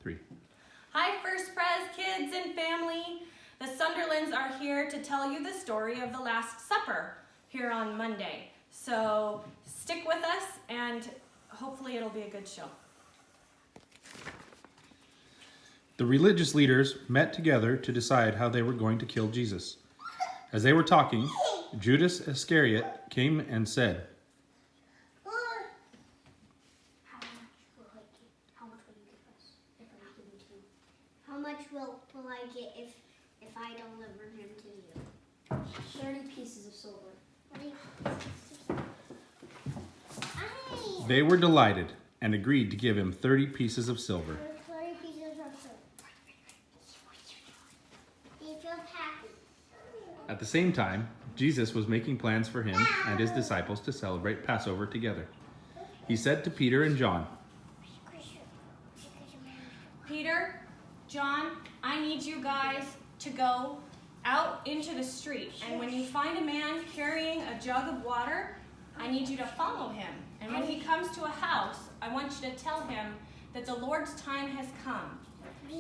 3. Hi, First Pres kids and family. The Sunderlands are here to tell you the story of the Last Supper here on Monday. So stick with us and hopefully it'll be a good show. The religious leaders met together to decide how they were going to kill Jesus. As they were talking, Judas Iscariot came and said, How much will I get if I deliver him to you? 30 pieces of silver. They were delighted and agreed to give him 30 pieces of silver. 30 pieces of silver. He feels happy. At the same time, Jesus was making plans for him and his disciples to celebrate Passover together. He said to Peter and John, Peter, John, I need you guys to go out into the street. And when you find a man carrying a jug of water, I need you to follow him. And when he comes to a house, I want you to tell him that the Lord's time has come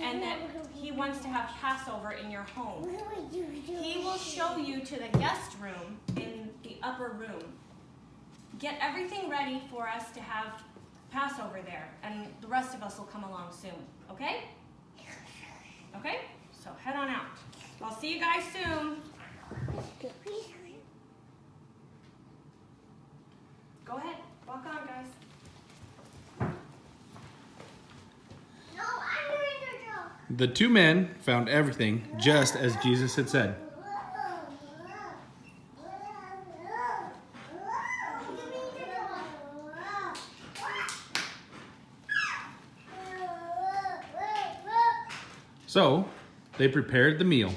and that he wants to have Passover in your home. He will show you to the guest room in the upper room. Get everything ready for us to have Passover there, and the rest of us will come along soon, okay? Okay? So head on out. I'll see you guys soon. Go ahead. Walk on, guys. No, I'm doing the job. The two men found everything just as Jesus had said. So, they prepared the meal.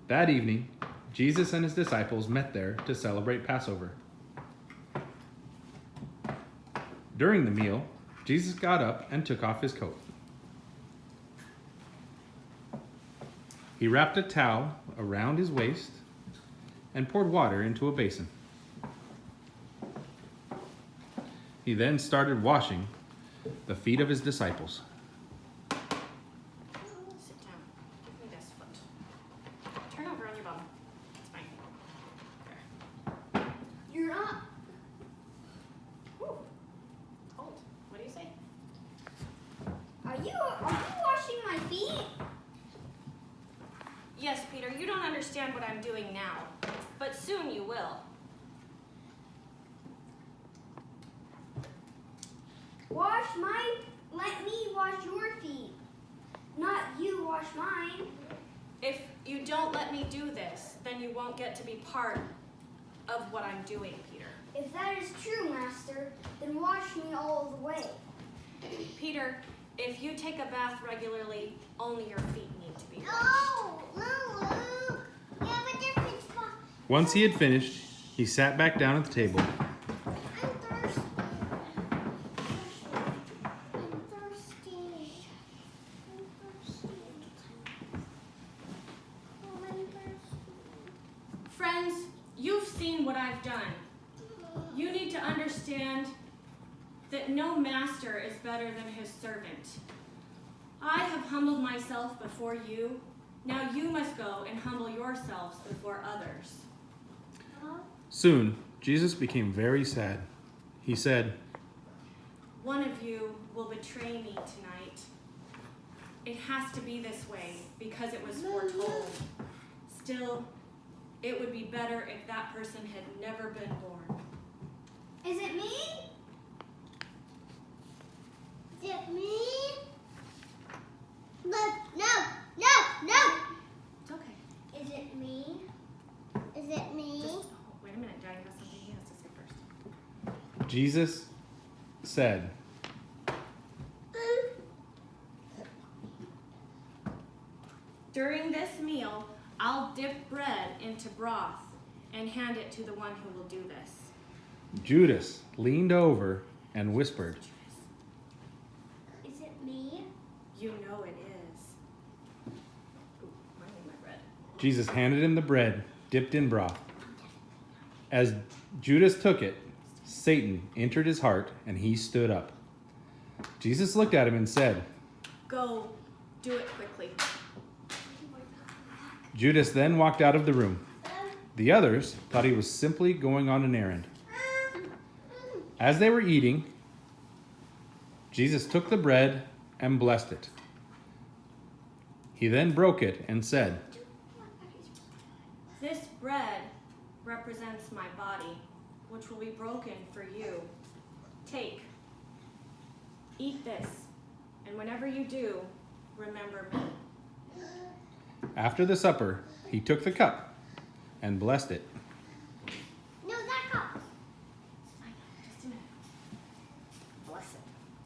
That evening, Jesus and his disciples met there to celebrate Passover. During the meal, Jesus got up and took off his coat. He wrapped a towel around his waist and poured water into a basin. He then started washing the feet of his disciples. Sit down. Give me this foot. Turn over on your bum. It's fine. There. You're not. Whew. Cold. What do you say? Are you washing my feet? Yes, Peter, you don't understand what I'm doing now, but soon you will. Let me wash your feet. Not you wash mine. If you don't let me do this, then you won't get to be part of what I'm doing, Peter. If that is true, Master, then wash me all the way. Peter, if you take a bath regularly, only your feet need to be washed. No, Luke. You have a different spot. Once he had finished, he sat back down at the table. I'm thirsty. I'm thirsty. Oh, I'm thirsty. Friends, you've seen what I've done. You need to understand that no master is better than his servant. I have humbled myself before you. Now you must go and humble yourselves before others. Soon, Jesus became very sad. He said, One of you will betray me tonight. It has to be this way because it was foretold. Still, it would be better if that person had never been born. Is it me? Is it me? No. It's okay. Is it me? Is it me? Just wait a minute. Daddy has something he has to say first. Jesus said, During this meal, I'll dip bread into broth and hand it to the one who will do this. Judas leaned over and whispered, Is it me? You know it is. Ooh, I need my bread. Jesus handed him the bread dipped in broth. As Judas took it, Satan entered his heart, and he stood up. Jesus looked at him and said, Go, do it quickly. Judas then walked out of the room. The others thought he was simply going on an errand. As they were eating, Jesus took the bread and blessed it. He then broke it and said, This bread represents my body, which will be broken for you. Take, eat this, and whenever you do, remember me. After the supper, he took the cup and blessed it. No, that cup. Just a minute. Bless it.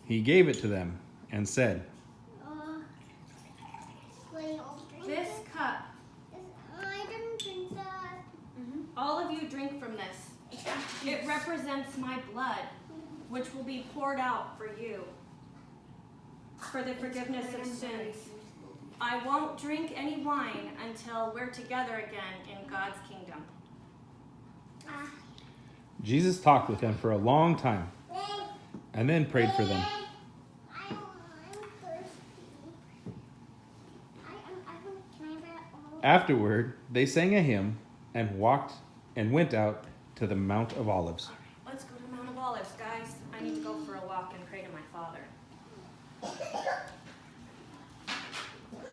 He gave it to them and said, Wait, I'll drink This it. cup, I didn't drink that. all of you drink from this. It represents my blood, which will be poured out for you for the forgiveness of sins. I won't drink any wine until we're together again in God's kingdom. Jesus talked with them for a long time and then prayed for them. I'm thirsty. Can I have that all? Afterward, they sang a hymn and went out to the Mount of Olives.